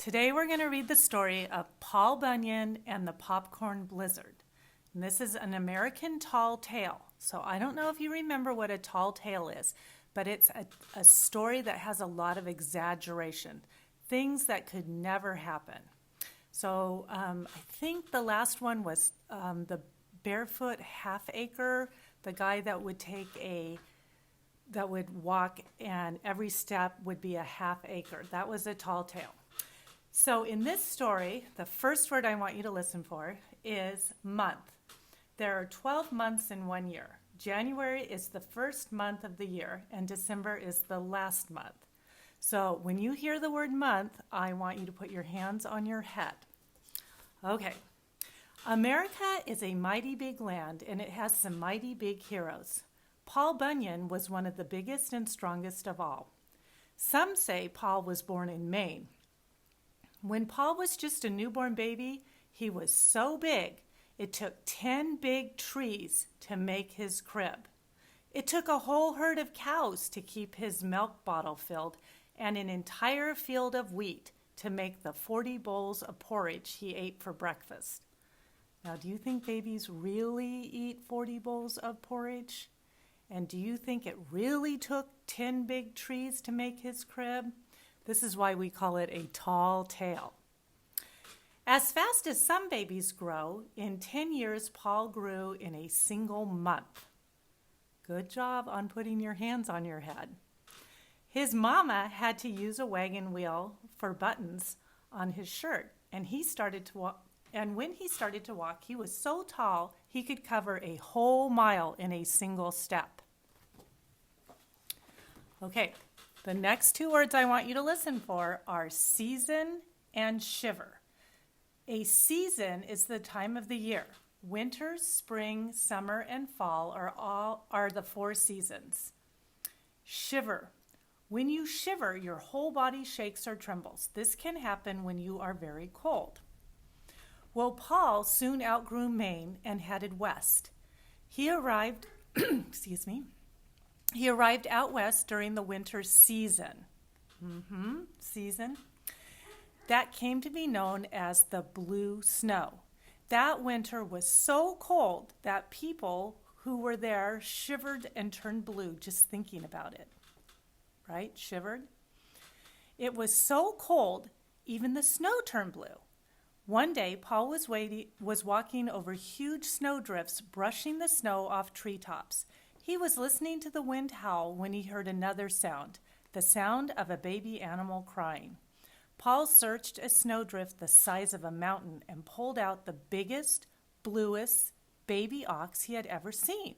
Today we're going to read the story of Paul Bunyan and the Popcorn Blizzard. And this is an American tall tale. So I don't know if you remember what a tall tale is, but it's a story that has a lot of exaggeration, things that could never happen. So I think the last one was the barefoot half-acre, the guy that would walk and every step would be a half acre. That was a tall tale. So in this story, the first word I want you to listen for is month. There are 12 months in 1 year. January is the first month of the year, and December is the last month. So when you hear the word month, I want you to put your hands on your head. Okay. America is a mighty big land, and it has some mighty big heroes. Paul Bunyan was one of the biggest and strongest of all. Some say Paul was born in Maine. When Paul was just a newborn baby, he was so big, it took 10 big trees to make his crib. It took a whole herd of cows to keep his milk bottle filled and an entire field of wheat to make the 40 bowls of porridge he ate for breakfast. Now, do you think babies really eat 40 bowls of porridge? And do you think it really took 10 big trees to make his crib? This is why we call it a tall tale. As fast as some babies grow, in 10 years, Paul grew in a single month. Good job on putting your hands on your head. His mama had to use a wagon wheel for buttons on his shirt, and when he started to walk, he was so tall he could cover a whole mile in a single step. Okay, the next two words I want you to listen for are season and shiver. A season is the time of the year. Winter, spring, summer, and fall are the 4 seasons. Shiver. When you shiver, your whole body shakes or trembles. This can happen when you are very cold. Well, Paul soon outgrew Maine and headed west. He arrived out west during the winter season. Season. That came to be known as the blue snow. That winter was so cold that people who were there shivered and turned blue just thinking about it. Right? Shivered. It was so cold, even the snow turned blue. One day, Paul was walking over huge snowdrifts, brushing the snow off treetops. He was listening to the wind howl when he heard another sound, the sound of a baby animal crying. Paul searched a snowdrift the size of a mountain and pulled out the biggest, bluest baby ox he had ever seen.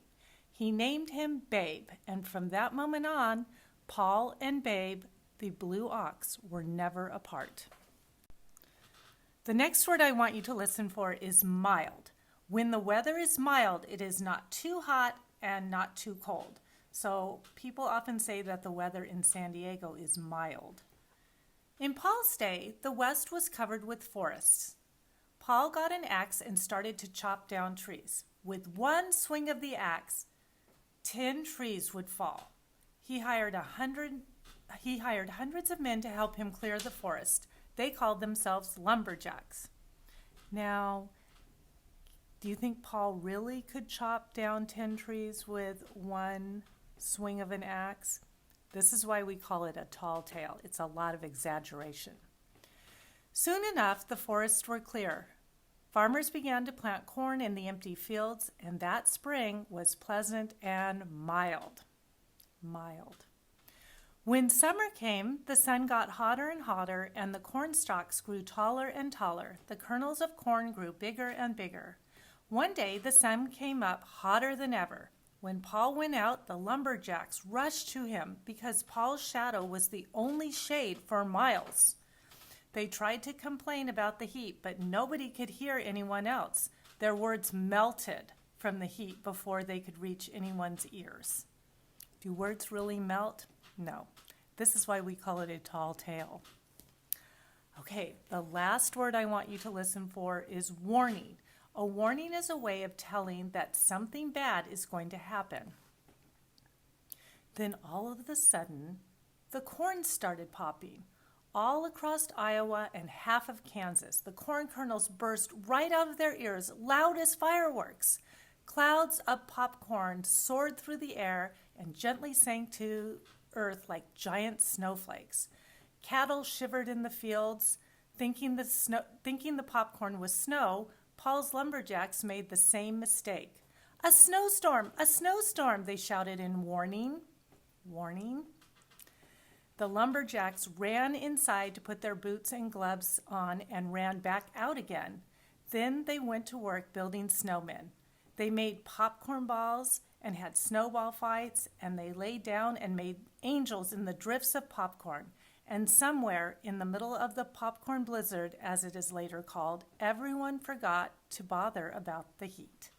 He named him Babe, and from that moment on, Paul and Babe, the blue ox, were never apart. The next word I want you to listen for is mild. When the weather is mild, it is not too hot and not too cold. So people often say that the weather in San Diego is mild. In Paul's day, the West was covered with forests. Paul got an axe and started to chop down trees. With one swing of the axe, 10 trees would fall. He hired hundreds of men to help him clear the forest. They called themselves lumberjacks. Now, do you think Paul really could chop down 10 trees with one swing of an axe? This is why we call it a tall tale. It's a lot of exaggeration. Soon enough, the forests were clear. Farmers began to plant corn in the empty fields, and that spring was pleasant and mild. Mild. When summer came, the sun got hotter and hotter, and the corn stalks grew taller and taller. The kernels of corn grew bigger and bigger. One day, the sun came up hotter than ever. When Paul went out, the lumberjacks rushed to him because Paul's shadow was the only shade for miles. They tried to complain about the heat, but nobody could hear anyone else. Their words melted from the heat before they could reach anyone's ears. Do words really melt? No. This is why we call it a tall tale. Okay, the last word I want you to listen for is warning. A warning is a way of telling that something bad is going to happen. Then all of a sudden, the corn started popping. All across Iowa and half of Kansas, the corn kernels burst right out of their ears, loud as fireworks. Clouds of popcorn soared through the air and gently sank to earth like giant snowflakes. Cattle shivered in the fields. Thinking the popcorn was snow, Paul's lumberjacks made the same mistake. "A snowstorm! A snowstorm!" they shouted in warning. Warning. The lumberjacks ran inside to put their boots and gloves on and ran back out again. Then they went to work building snowmen. They made popcorn balls and had snowball fights, and they lay down and made angels in the drifts of popcorn. And somewhere in the middle of the popcorn blizzard, as it is later called, everyone forgot to bother about the heat.